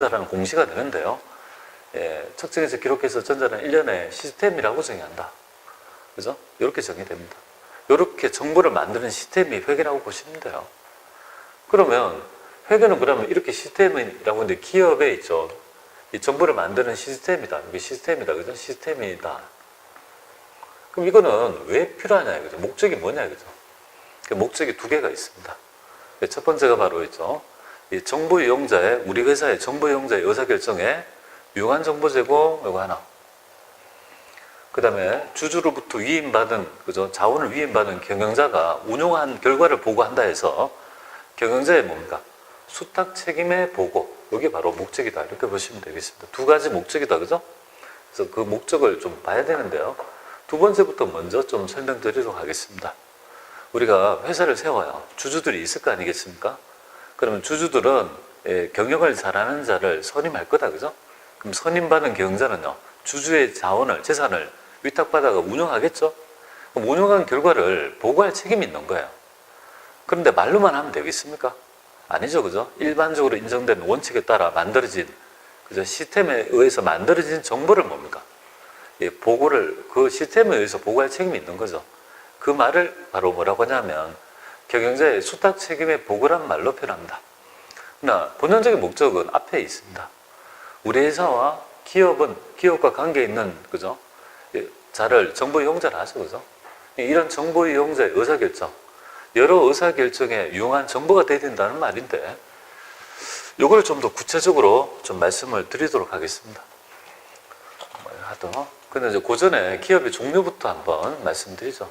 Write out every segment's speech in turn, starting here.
전자라는 공시가 되는데요. 예, 측정해서 기록해서 전자는 일련의 시스템이라고 정의한다. 그죠? 이렇게 정의됩니다. 이렇게 정보를 만드는 시스템이 회계라고 보시면 돼요. 그러면 회계는 그러면 이렇게 시스템이라고 하는데 기업에 있죠. 이 정보를 만드는 시스템이다. 이게 시스템이다. 그죠? 시스템이다. 그럼 이거는 왜 필요하냐 이거죠. 목적이 뭐냐 이거죠. 그 목적이 두 개가 있습니다. 첫 번째가 바로 있죠. 이 정보 이용자의, 우리 회사의 정보 이용자의 의사결정에 유용한 정보 제공, 이거 하나. 그 다음에 주주로부터 위임받은, 그죠? 자원을 위임받은 경영자가 운용한 결과를 보고한다 해서 경영자의 뭡니까? 수탁 책임의 보고. 이게 바로 목적이다. 이렇게 보시면 되겠습니다. 두 가지 목적이다. 그죠? 그래서 그 목적을 좀 봐야 되는데요. 두 번째부터 먼저 좀 설명드리도록 하겠습니다. 우리가 회사를 세워요. 주주들이 있을 거 아니겠습니까? 그러면 주주들은 경영을 잘하는 자를 선임할 거다. 그죠? 그럼 선임받은 경영자는요, 주주의 자원을, 재산을 위탁받아가 운영하겠죠? 그럼 운영한 결과를 보고할 책임이 있는 거예요. 그런데 말로만 하면 되겠습니까? 아니죠. 그죠? 일반적으로 인정된 원칙에 따라 만들어진, 그죠? 시스템에 의해서 만들어진 정보를 뭡니까? 보고를, 그 시스템에 의해서 보고할 책임이 있는 거죠. 그 말을 바로 뭐라고 하냐면 경영자의 수탁 책임의 보고란 말로 표현합니다. 그러나 본연적인 목적은 앞에 있습니다. 우리 회사와 기업은 기업과 관계 있는, 그죠? 자를 정보 이용자라 하죠. 그죠? 이런 정보 이용자의 의사결정, 여러 의사결정에 유용한 정보가 돼야 된다는 말인데, 이걸 좀 더 구체적으로 좀 말씀을 드리도록 하겠습니다. 근데 이제 그 전에 기업의 종류부터 한번 말씀드리죠.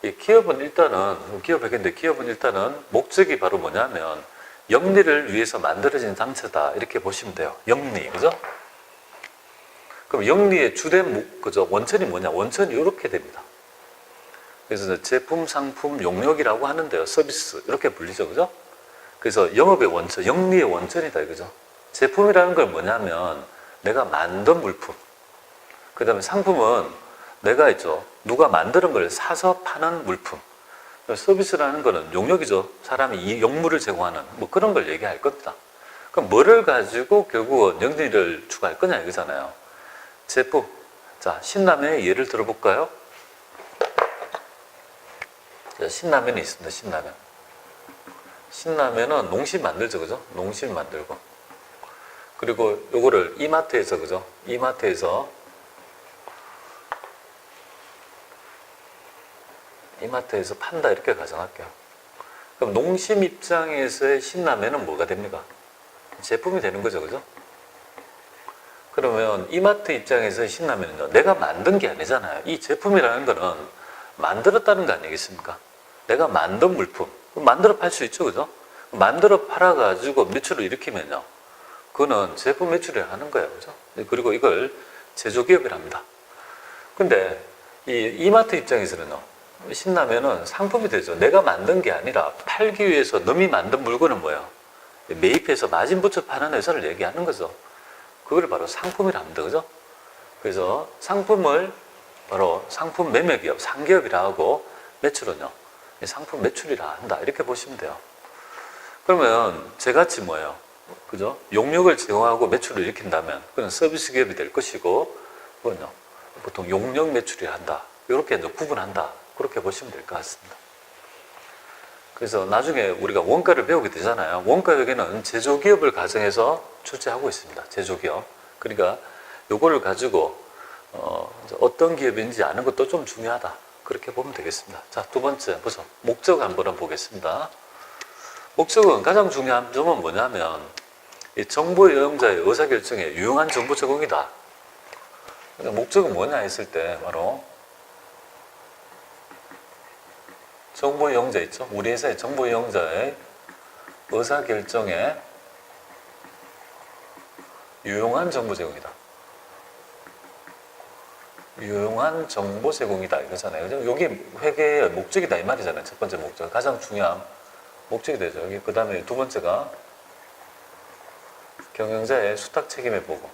이 기업은 일단은, 기업회계인데 기업은 일단은 목적이 바로 뭐냐면 영리를 위해서 만들어진 단체다. 이렇게 보시면 돼요. 영리, 그죠? 그럼 영리의 주된 그죠? 원천이 뭐냐? 원천이 이렇게 됩니다. 그래서 제품, 상품, 용역이라고 하는데요. 서비스, 이렇게 불리죠. 그죠? 그래서 영업의 원천, 영리의 원천이다. 그죠? 제품이라는 걸 뭐냐면 내가 만든 물품. 그 다음에 상품은 내가 있죠. 누가 만드는 걸 사서 파는 물품. 서비스라는 거는 용역이죠. 사람이 이 용물을 제공하는 뭐 그런 걸 얘기할 겁니다. 그럼 뭐를 가지고 결국은 영리를 추구할 거냐 이거잖아요. 제품. 자, 신라면의 예를 들어볼까요? 자, 신라면이 있습니다. 신라면. 신라면은 농심 만들죠. 그죠? 농심 만들고. 그리고 요거를 이마트에서, 그죠? 이마트에서 판다. 이렇게 가정할게요. 그럼 농심 입장에서의 신라면은 뭐가 됩니까? 제품이 되는 거죠. 그죠? 그러면 이마트 입장에서의 신라면은요, 내가 만든 게 아니잖아요. 이 제품이라는 거는 만들었다는 거 아니겠습니까? 내가 만든 물품. 만들어 팔 수 있죠. 그죠? 만들어 팔아가지고 매출을 일으키면요, 그거는 제품 매출을 하는 거예요. 그죠? 그리고 이걸 제조기업이랍니다. 근데 이 이마트 입장에서는요, 신라면은 상품이 되죠. 내가 만든 게 아니라 팔기 위해서 남이 만든 물건은 뭐예요? 매입해서 마진 붙여 파는 회사를 얘기하는 거죠. 그걸 바로 상품이라 합니다. 그죠? 그래서 상품을 바로 상품 매매기업, 상기업이라 하고, 매출은요, 상품 매출이라 한다. 이렇게 보시면 돼요. 그러면 저같이 뭐예요? 그죠? 용역을 제공하고 매출을 일으킨다면 그건 서비스 기업이 될 것이고, 그건요, 보통 용역 매출이 한다. 이렇게 이제 구분한다. 그렇게 보시면 될 것 같습니다. 그래서 나중에 우리가 원가를 배우게 되잖아요. 원가 회계는 제조기업을 가정해서 출제하고 있습니다. 제조기업. 그러니까 요거를 가지고 어떤 기업인지 아는 것도 좀 중요하다. 그렇게 보면 되겠습니다. 자, 두 번째 보죠. 목적 한번 보겠습니다. 목적은 가장 중요한 점은 뭐냐면 이 정보 이용자의 의사결정에 유용한 정보 제공이다. 그러니까 목적은 뭐냐 했을 때 바로 정보 이용자 있죠? 우리 회사의 정보 이용자의 의사결정에 유용한 정보 제공이다. 유용한 정보 제공이다. 이거잖아요. 여기 회계의 목적이다. 이 말이잖아요. 첫 번째 목적. 가장 중요한 목적이 되죠. 여기 그 다음에 두 번째가 경영자의 수탁 책임의 보고.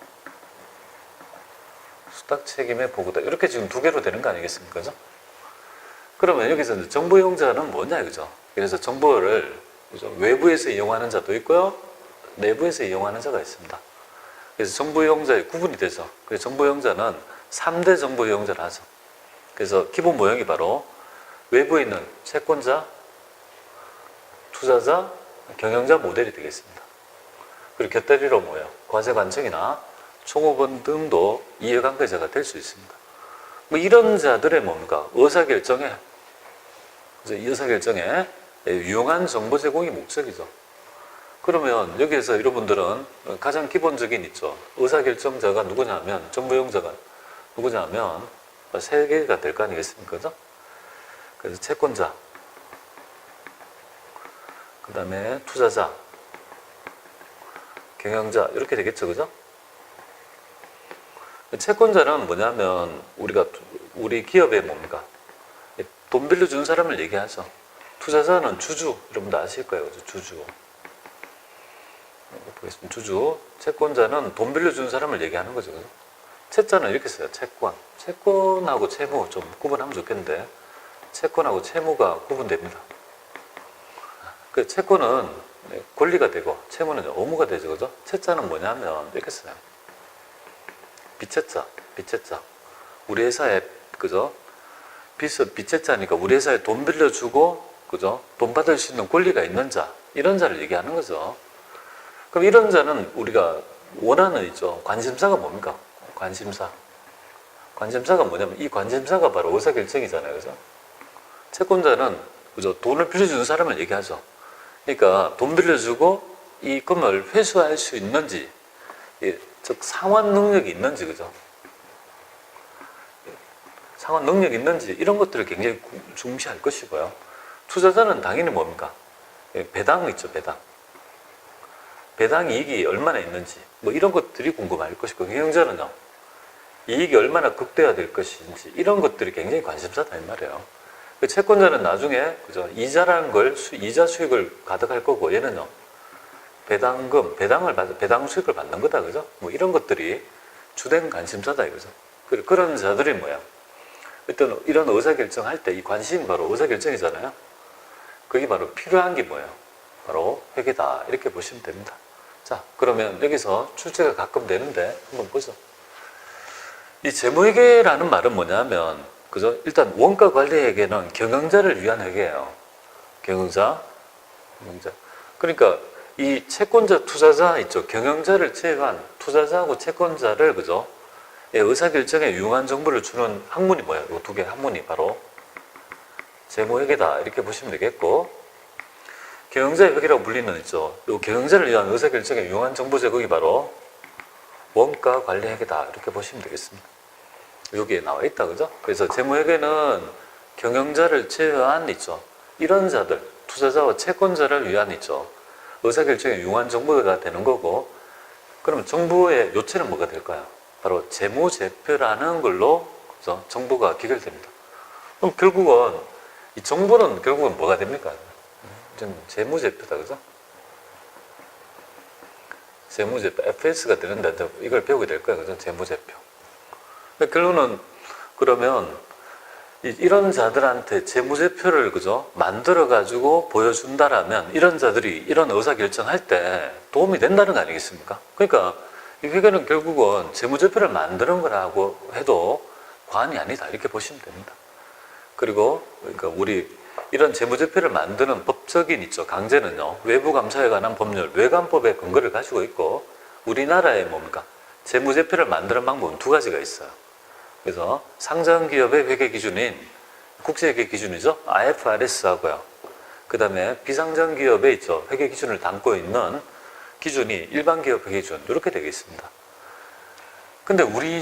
수탁 책임의 보고다. 이렇게 지금 두 개로 되는 거 아니겠습니까? 그죠? 그러면 여기서 정보 이용자는 뭐냐, 그죠? 그래서 정보를, 그죠? 외부에서 이용하는 자도 있고요, 내부에서 이용하는 자가 있습니다. 그래서 정보 이용자의 구분이 되죠. 그래서 정보 이용자는 3대 정보 이용자를 하죠. 그래서 기본 모형이 바로 외부에 있는 채권자, 투자자, 경영자 모델이 되겠습니다. 그리고 곁다리로 모여 과세관청이나 총업원 등도 이해관계자가 될 수 있습니다. 뭐 이런 자들의 뭡니까? 의사결정에 유용한 정보 제공이 목적이죠. 그러면 여기에서 여러분들은 가장 기본적인 있죠. 의사결정자가 누구냐면, 정보이용자가 누구냐면 세 개가 될 거 아니겠습니까? 그죠? 그래서 채권자, 그 다음에 투자자, 경영자 이렇게 되겠죠. 그죠? 채권자는 뭐냐면 우리 기업의 뭡니까? 돈 빌려준 사람을 얘기하죠. 투자자는 주주, 여러분들 아실 거예요. 그죠? 주주. 보겠습니다. 주주. 채권자는 돈 빌려준 사람을 얘기하는 거죠. 그죠? 채자는 이렇게 써요. 채권. 채권하고 채무 좀 구분하면 좋겠는데, 채권하고 채무가 구분됩니다. 그 채권은 권리가 되고, 채무는 의무가 되죠. 그죠? 채자는 뭐냐면, 이렇게 써요. 빚채자. 우리 회사에, 그죠? 빚채자니까 우리 회사에 돈 빌려주고, 그죠? 돈 받을 수 있는 권리가 있는 자. 이런 자를 얘기하는 거죠. 그럼 이런 자는 우리가 원하는 있죠. 관심사가 뭡니까? 관심사가 뭐냐면 이 관심사가 바로 의사결정이잖아요. 그죠? 채권자는 그죠? 돈을 빌려주는 사람을 얘기하죠. 그러니까 돈 빌려주고 이 금을 회수할 수 있는지, 즉 상환 능력이 있는지, 그죠? 상환 능력이 있는지 이런 것들을 굉장히 중시할 것이고요. 투자자는 당연히 뭡니까? 배당 있죠. 배당 이익이 얼마나 있는지 뭐 이런 것들이 궁금할 것이고, 경영자는요, 이익이 얼마나 극대화될 것인지 이런 것들이 굉장히 관심사다 이 말이에요. 채권자는 나중에 그죠? 이자 수익을 가득할 거고, 얘는요 배당 수익을 받는 거다. 그죠? 뭐 이런 것들이 주된 관심사다 이거죠. 그런 자들이 뭐야? 일단 이런 의사결정할 때 이 관심이 바로 의사결정이잖아요. 그게 바로 필요한 게 뭐예요? 바로 회계다. 이렇게 보시면 됩니다. 자, 그러면 여기서 출제가 가끔 되는데 한번 보죠. 이 재무회계라는 말은 뭐냐면, 그죠? 일단 원가관리회계는 경영자를 위한 회계예요. 경영자. 그러니까 이 채권자, 투자자 있죠. 경영자를 제외한 투자자하고 채권자를, 그죠? 의사결정에 유용한 정보를 주는 학문이 뭐예요? 이 두 개 학문이 바로 재무회계다. 이렇게 보시면 되겠고, 경영자의 회계라고 불리는 있죠. 이 경영자를 위한 의사결정에 유용한 정보 제공이 바로 원가관리회계다. 이렇게 보시면 되겠습니다. 여기에 나와 있다. 그죠? 그래서 재무회계는 경영자를 제외한 있죠. 이런 자들, 투자자와 채권자를 위한 있죠. 의사결정에 유용한 정보가 되는 거고, 그러면 정보의 요체는 뭐가 될까요? 바로 재무제표라는 걸로, 그죠? 정보가 기결됩니다. 그럼 결국은 이 정보는 결국은 뭐가 됩니까? 좀 재무제표다. 그죠? 재무제표, FS가 되는데 이걸 배우게 될 거예요. 그죠? 재무제표. 결론은 그러면 이런 자들한테 재무제표를, 그죠? 만들어가지고 보여준다라면 이런 자들이 이런 의사결정할 때 도움이 된다는 거 아니겠습니까? 그러니까 이 회계는 결국은 재무제표를 만드는 거라고 해도 과언이 아니다. 이렇게 보시면 됩니다. 그리고 그러니까 우리 이런 재무제표를 만드는 법적인 있죠. 강제는요, 외부감사에 관한 법률, 외감법의 근거를 가지고 있고, 우리나라의 뭡니까? 재무제표를 만드는 방법은 두 가지가 있어요. 그래서 상장기업의 회계 기준인 국제회계 기준이죠. IFRS하고요. 그 다음에 비상장기업에 있죠. 회계 기준을 담고 있는 기준이 일반기업 회계 기준, 이렇게 되어 있습니다. 근데 우리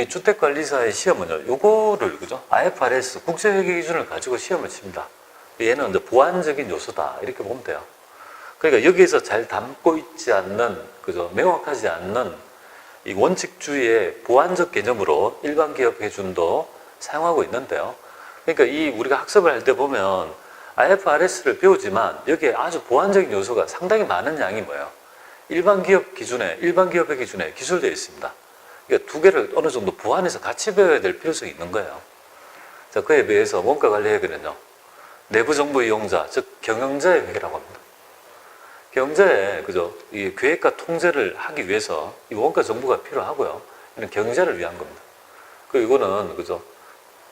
주택관리사의 시험은요, 요거를, 그죠? IFRS, 국제회계 기준을 가지고 시험을 칩니다. 얘는 이제 보완적인 요소다. 이렇게 보면 돼요. 그러니까 여기에서 잘 담고 있지 않는, 그죠? 명확하지 않는 이 원칙주의의 보완적 개념으로 일반기업 기준도 사용하고 있는데요. 그러니까 우리가 학습을 할 때 보면 IFRS를 배우지만 여기에 아주 보완적인 요소가 상당히 많은 양이 뭐예요? 일반기업 회계 기준에 기술되어 있습니다. 그러니까 두 개를 어느 정도 보완해서 같이 배워야 될 필요성이 있는 거예요. 자, 그에 비해서 원가관리회계는요, 내부정보 이용자, 즉 경영자의 회계라고 합니다. 경제에, 그죠? 이 계획과 통제를 하기 위해서 이 원가 정보가 필요하고요. 이는 경제를 위한 겁니다. 그리고 이거는, 그죠?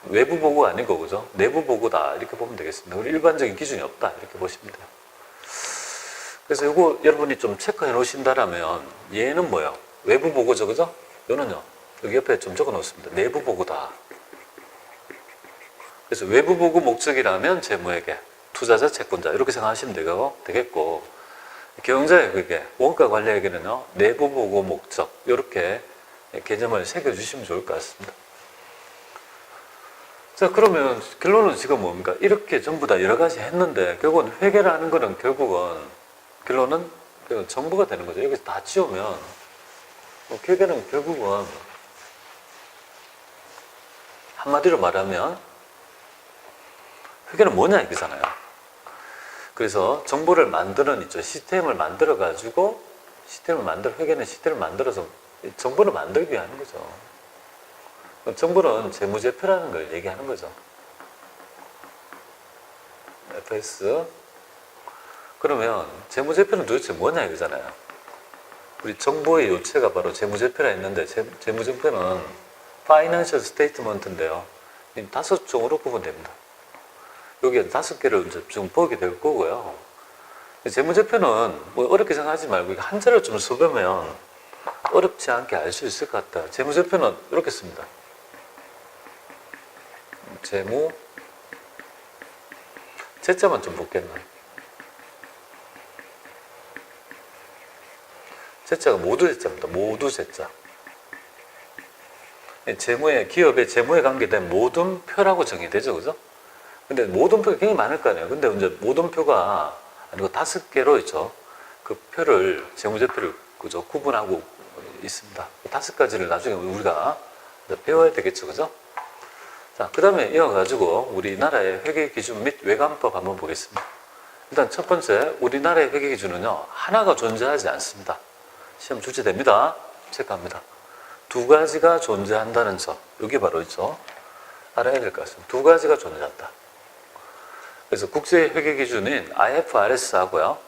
외부 보고가 아니고, 그죠? 내부 보고다. 이렇게 보면 되겠습니다. 그리고 일반적인 기준이 없다. 이렇게 보시면 돼요. 그래서 이거 여러분이 좀 체크해 놓으신다라면, 얘는 뭐예요? 외부 보고죠, 그죠? 이거는요, 여기 옆에 좀 적어 놓습니다. 내부 보고다. 그래서 외부 보고 목적이라면 재무회계, 투자자, 채권자 이렇게 생각하시면 되겠고, 경제의 그게 원가 관리에게는요, 내부 보고 목적 이렇게 개념을 새겨주시면 좋을 것 같습니다. 자, 그러면 결론은 지금 뭡니까? 이렇게 전부 다 여러 가지 했는데 결국은 회계라는 거는 결론은 정보가 되는 거죠. 여기서 다 지우면 회계는 결국은 한마디로 말하면 회계는 뭐냐 이거잖아요. 그래서 정보를 만드는 시스템을 만들어 가지고 회계는 시스템을 만들어서 정보를 만들기 위해 하는 거죠. 정보는 재무제표라는 걸 얘기하는 거죠. FS. 그러면 재무제표는 도대체 뭐냐 이거잖아요. 우리 정보의 요체가 바로 재무제표라 했는데 재무제표는 Financial Statement인데요. 5종으로 구분됩니다. 여기에 5개를 이제 좀 보게 될 거고요. 재무제표는 뭐 어렵게 생각하지 말고 한자를 좀 써보면 어렵지 않게 알 수 있을 것 같아요. 재무제표는 이렇게 씁니다. 재무, 제자만 좀 볼겠나요? 제자가 모두 제자입니다. 모두 제자. 기업의 재무에 관계된 모든 표라고 정의되죠, 그죠? 근데 모든 표가 굉장히 많을 거 아니에요. 근데 이제 모든 표가 아니고 5개로 있죠. 그 표를, 재무제표를 그죠? 구분하고 있습니다. 5가지를 나중에 우리가 배워야 되겠죠, 그죠? 자, 그 다음에 이어가지고 우리나라의 회계 기준 및 외관법 한번 보겠습니다. 일단 첫 번째, 우리나라의 회계 기준은요, 하나가 존재하지 않습니다. 시험 출제됩니다. 체크합니다. 2가지가 존재한다는 점, 여기 바로 있죠. 알아야 될 것 같습니다. 2가지가 존재한다. 그래서 국제 회계 기준인 IFRS 하고요.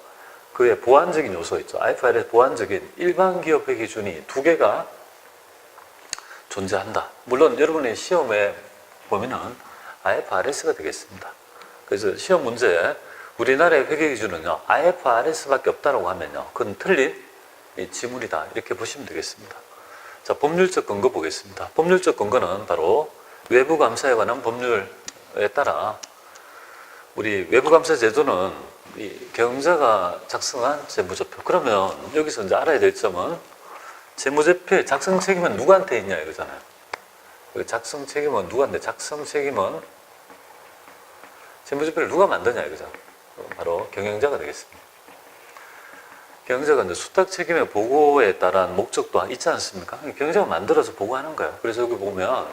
그의 보완적인 요소 있죠. IFRS 보완적인 일반 기업 회계 기준이 2개가 존재한다. 물론 여러분의 시험에 보면은 IFRS가 되겠습니다. 그래서 시험 문제에 우리나라의 회계 기준은요, IFRS밖에 없다고 하면요, 그건 틀린 지문이다. 이렇게 보시면 되겠습니다. 자, 법률적 근거 보겠습니다. 법률적 근거는 바로 외부 감사에 관한 법률에 따라 우리 외부 감사 제도는 이 경자가 작성한 재무제표. 그러면 여기서 이제 알아야 될 점은 재무제표의 작성 책임은 누구한테 있냐 이거잖아요. 작성 책임은 누구한테? 작성 책임은 재무제표를 누가 만드냐 이거죠. 바로 경영자가 되겠습니다. 경영자가 이제 수탁 책임의 보고에 따른 목적도 있지 않습니까? 경영자가 만들어서 보고하는 거예요. 그래서 여기 보면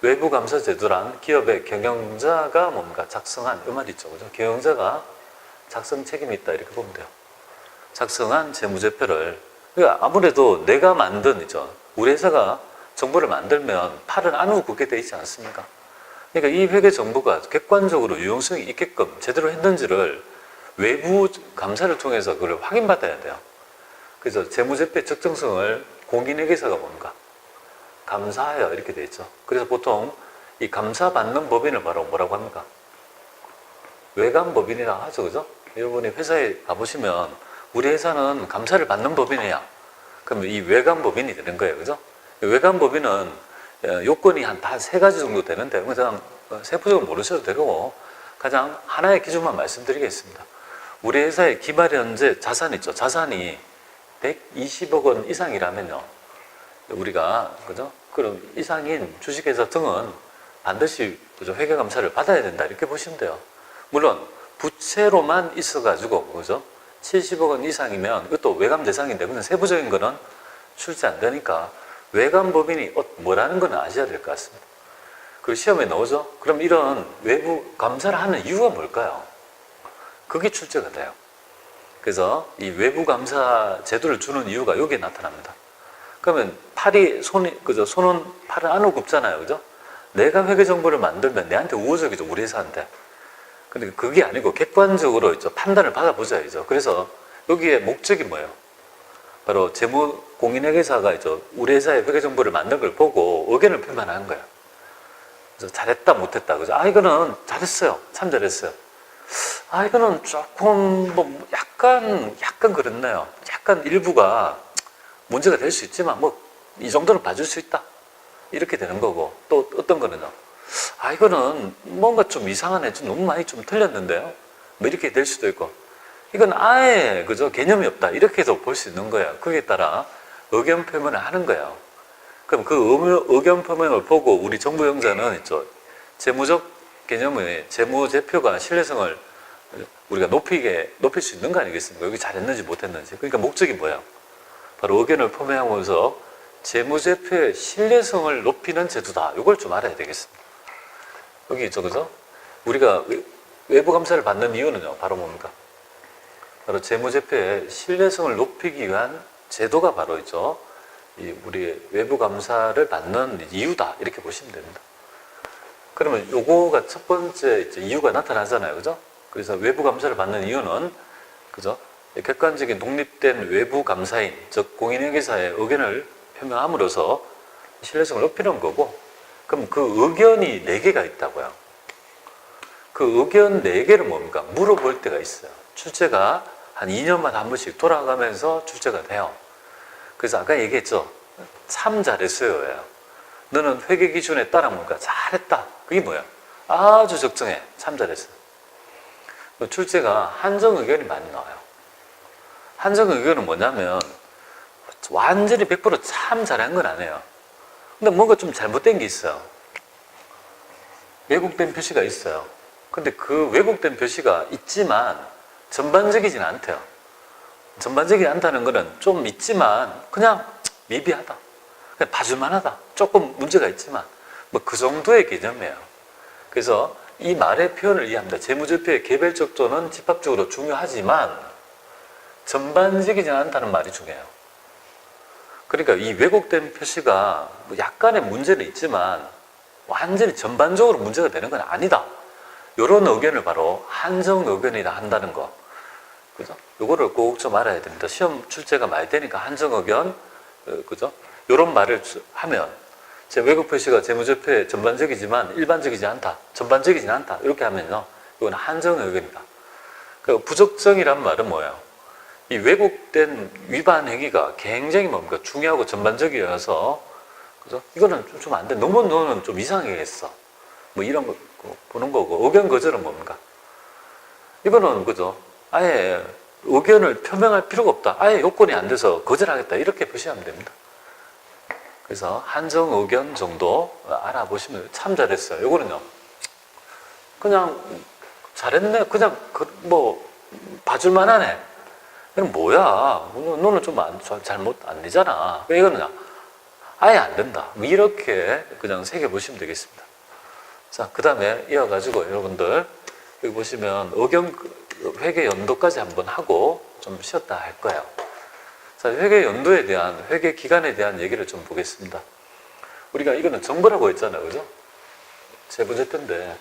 외부 감사 제도란 기업의 경영자가 뭔가 작성한 이 말 있죠, 그죠? 경영자가 작성 책임이 있다 이렇게 보면 돼요. 작성한 재무제표를 그러니까 아무래도 내가 만든 이죠. 우리 회사가 정보를 만들면 팔을 안으로 굽게 돼 있지 않습니까? 그러니까 이 회계 정보가 객관적으로 유용성이 있게끔 제대로 했는지를 외부 감사를 통해서 그걸 확인받아야 돼요. 그래서 재무제표의 적정성을 공인회계사가 뭔가 감사하여 이렇게 돼 있죠. 그래서 보통 이 감사받는 법인을 바로 뭐라고 합니까? 외감법인이라고 하죠, 그죠? 여러분이 회사에 가보시면 우리 회사는 감사를 받는 법인이야. 그러면 이 외감법인이 되는 거예요, 그죠? 외감법인은 요건이 한 다 3가지 정도 되는데 그냥 세부적으로 모르셔도 되고 가장 하나의 기준만 말씀드리겠습니다. 우리 회사의 기말 현재 자산 있죠. 자산이 120억 원 이상이라면요. 우리가 그죠? 그럼 이상인 주식회사 등은 반드시 그죠? 회계감사를 받아야 된다 이렇게 보시면 돼요. 물론 부채로만 있어가지고 그죠? 70억 원 이상이면 이것도 외감 대상인데 그냥 세부적인 거는 출제 안 되니까 외감법인이 뭐라는 건 아셔야 될 것 같습니다. 그리고 시험에 나오죠? 그럼 이런 외부 감사를 하는 이유가 뭘까요? 그게 출제가 돼요. 그래서 이 외부 감사 제도를 주는 이유가 여기에 나타납니다. 그러면 손은 팔을 안으로 굽잖아요. 그죠? 내가 회계 정보를 만들면 내한테 우호적이죠. 우리 회사한테. 근데 그게 아니고 객관적으로 판단을 받아보자죠. 그래서 여기에 목적이 뭐예요? 바로 재무 공인회계사가 이제 우리 회사의 회계 정보를 만든 걸 보고 의견을 표명하는 거예요. 그래서 잘했다, 못했다. 그죠? 아, 이거는 잘했어요. 참 잘했어요. 아, 이거는 조금 뭐 약간 그렇네요. 약간 일부가 문제가 될 수 있지만 뭐 이 정도는 봐줄 수 있다. 이렇게 되는 거고, 또 어떤 거는요. 아, 이거는 뭔가 좀 이상하네. 좀 너무 많이 좀 틀렸는데요. 뭐 이렇게 될 수도 있고, 이건 아예 그죠? 개념이 없다. 이렇게도 볼 수 있는 거예요. 거기에 따라 의견 표명을 하는 거예요. 그럼 그 의견 표명을 보고 우리 정부 영자는 있죠. 재무적 개념의 재무제표가 신뢰성을 우리가 높일 수 있는 거 아니겠습니까? 여기 잘했는지 못했는지. 그러니까 목적이 뭐예요? 바로 의견을 표명하면서 재무제표의 신뢰성을 높이는 제도다. 이걸 좀 알아야 되겠습니다. 여기 있죠, 그죠? 우리가 외부 감사를 받는 이유는요, 바로 뭡니까? 바로 재무제표의 신뢰성을 높이기 위한 제도가 바로 있죠. 우리 외부 감사를 받는 이유다. 이렇게 보시면 됩니다. 그러면 요거가 첫 번째 이유가 나타나잖아요, 그죠? 그래서 외부 감사를 받는 이유는, 그죠? 객관적인 독립된 외부 감사인, 즉 공인회계사의 의견을 표명함으로써 신뢰성을 높이는 거고, 그럼 그 의견이 4개가 있다고요. 그 의견 4개를 뭡니까? 물어볼 때가 있어요. 출제가 한 2년마다 한 번씩 돌아가면서 출제가 돼요. 그래서 아까 얘기했죠. 참 잘했어요. 너는 회계 기준에 따라 뭡니까? 잘했다. 그게 뭐야? 아주 적정해. 참 잘했어. 출제가 한정 의견이 많이 나와요. 한정 의견은 뭐냐면 완전히 100%참 잘한 건 아니에요. 근데 뭔가 좀 잘못된 게 있어요. 왜곡된 표시가 있어요. 근데 그 왜곡된 표시가 있지만 전반적이진 않대요. 전반적이지 않다는 거는 좀 있지만 그냥 미비하다. 그냥 봐줄만하다. 조금 문제가 있지만 뭐 그 정도의 개념이에요. 그래서 이 말의 표현을 이해합니다. 재무제표의 개별적 조는 집합적으로 중요하지만 전반적이지 않다는 말이 중요해요. 그러니까 이 왜곡된 표시가 약간의 문제는 있지만 완전히 전반적으로 문제가 되는 건 아니다. 이런 의견을 바로 한정 의견이라 한다는 거. 그죠? 요거를 꼭 좀 알아야 됩니다. 시험 출제가 많이 되니까 한정 의견, 그죠? 요런 말을 하면 제 왜곡 표시가 재무제표에 전반적이지만 일반적이지 않다. 전반적이진 않다. 이렇게 하면요. 이건 한정 의견이다. 그 부적정이란 말은 뭐예요? 이 왜곡된 위반 행위가 굉장히 뭡니까? 중요하고 전반적이어서, 그죠? 이거는 좀 안 돼. 너는 좀 이상하게 했어. 뭐 이런 거 보는 거고, 의견 거절은 뭡니까? 이거는, 그죠? 아예 의견을 표명할 필요가 없다. 아예 요건이 안 돼서 거절하겠다. 이렇게 표시하면 됩니다. 그래서 한정 의견 정도 알아보시면 참 잘했어요. 요거는요. 그냥 잘했네. 그냥 뭐 봐줄만 하네. 이건 뭐야? 너는 좀 잘못 안 되잖아. 이거는 아예 안 된다. 뭐 이렇게 그냥 새겨보시면 되겠습니다. 자, 그 다음에 이어가지고 여러분들 여기 보시면 의견 회계 연도까지 한번 하고 좀 쉬었다 할 거예요. 자, 회계 연도에 대한, 회계 기간에 대한 얘기를 좀 보겠습니다. 우리가 이거는 정보라고 했잖아요. 그죠? 재무제표인데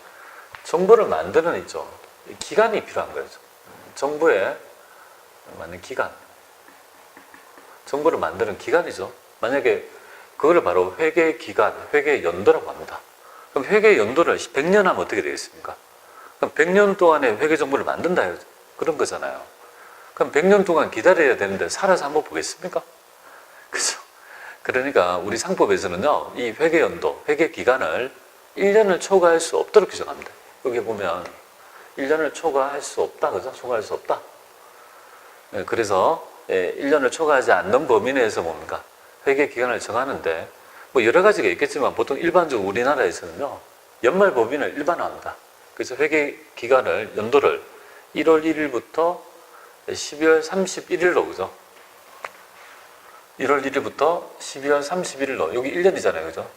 정보를 만드는 있죠. 기간이 필요한 거죠. 정보에 맞는 기간. 정보를 만드는 기간이죠. 만약에 그거를 바로 회계 기간, 회계 연도라고 합니다. 그럼 회계 연도를 100년 하면 어떻게 되겠습니까? 그럼 100년 동안에 회계 정보를 만든다. 그런 거잖아요. 그럼 100년 동안 기다려야 되는데 살아서 한번 보겠습니까? 그죠? 그러니까 우리 상법에서는요, 이 회계 연도, 회계 기간을 1년을 초과할 수 없도록 규정합니다. 여기 보면 1년을 초과할 수 없다. 그죠? 초과할 수 없다. 그래서 1년을 초과하지 않는 범위 내에서 뭡니까? 회계 기간을 정하는데 뭐 여러 가지가 있겠지만 보통 일반적으로 우리나라에서는요, 연말 법인을 일반화합니다. 그래서 회계 기간을, 연도를 1월 1일부터 12월 31일로, 그죠? 1월 1일부터 12월 31일로, 여기 1년이잖아요, 그죠?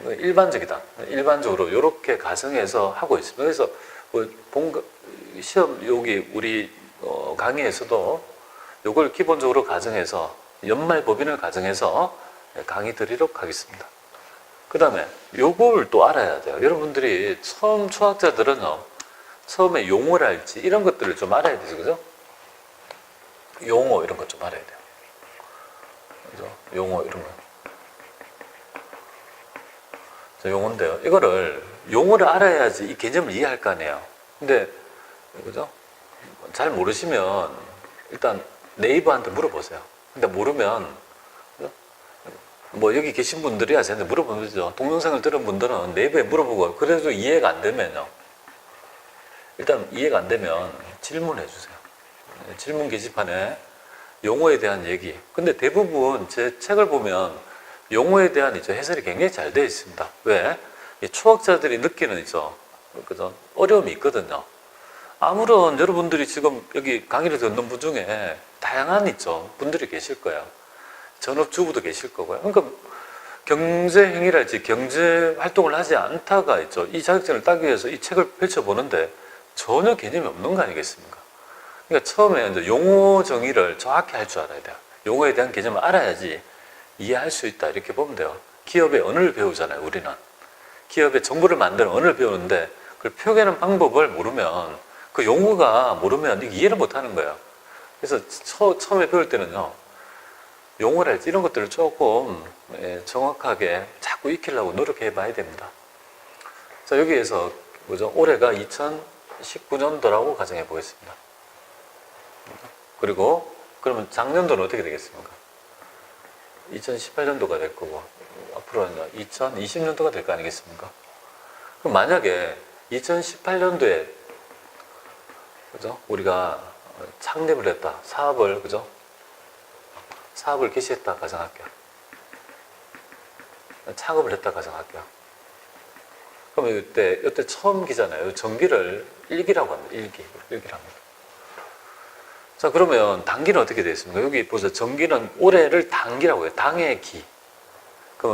일반적이다. 일반적으로 이렇게 가정해서 하고 있습니다. 그래서 뭐 시험 여기 우리 강의에서도 이걸 기본적으로 가정해서 연말 법인을 가정해서 강의 드리도록 하겠습니다. 그 다음에 요걸 또 알아야 돼요. 여러분들이 처음 초학자들은요, 처음에 용어랄지 이런 것들을 좀 알아야 되죠. 그죠? 용어 이런 것 좀 알아야 돼요. 그죠? 용어 이런 거. 자, 용어인데요. 이거를 용어를 알아야지 이 개념을 이해할 거 아니에요. 근데 그죠? 잘 모르시면 일단 네이버한테 물어보세요. 근데 모르면 뭐 여기 계신 분들이야 저한테 물어보면 되죠. 동영상을 들은 분들은 네이버에 물어보고 그래도 이해가 안 되면요. 일단 이해가 안 되면 질문해 주세요. 질문 게시판에 용어에 대한 얘기. 근데 대부분 제 책을 보면 용어에 대한 이제 해설이 굉장히 잘 되어 있습니다. 왜? 이 초학자들이 느끼는 있죠. 그죠? 어려움이 있거든요. 아무런 여러분들이 지금 여기 강의를 듣는 분 중에 다양한 있죠. 분들이 계실 거예요. 전업주부도 계실 거고요. 그러니까 경제행위랄지 경제 활동을 하지 않다가 있죠. 이 자격증을 따기 위해서 이 책을 펼쳐보는데 전혀 개념이 없는 거 아니겠습니까? 그러니까 처음에 이제 용어 정의를 정확히 할 줄 알아야 돼요. 용어에 대한 개념을 알아야지 이해할 수 있다. 이렇게 보면 돼요. 기업의 언어를 배우잖아요, 우리는. 기업의 정보를 만드는 언어를 배우는데 그걸 표현하는 방법을 모르면 그 용어가 모르면 이해를 못 하는 거예요. 그래서 처음에 배울 때는요, 용어랄지 이런 것들을 조금 정확하게 자꾸 익히려고 노력해 봐야 됩니다. 자, 여기에서 뭐죠? 올해가 2019년도라고 가정해 보겠습니다. 그리고 그러면 작년도는 어떻게 되겠습니까? 2018년도가 될 거고 앞으로는 2020년도가 될 거 아니겠습니까? 그럼 만약에 2018년도에 그죠? 우리가 창립을 했다. 사업을 그죠? 사업을 개시했다 가정할게요. 창업을 했다 가정할게요. 그러면 이때 처음 기잖아요. 정기를 1기라고 합니다. 1기라고 합니다. 자, 그러면 단기는 어떻게 되어 있습니까? 여기 보세요. 정기는 올해를 단기라고 해요. 당의 기.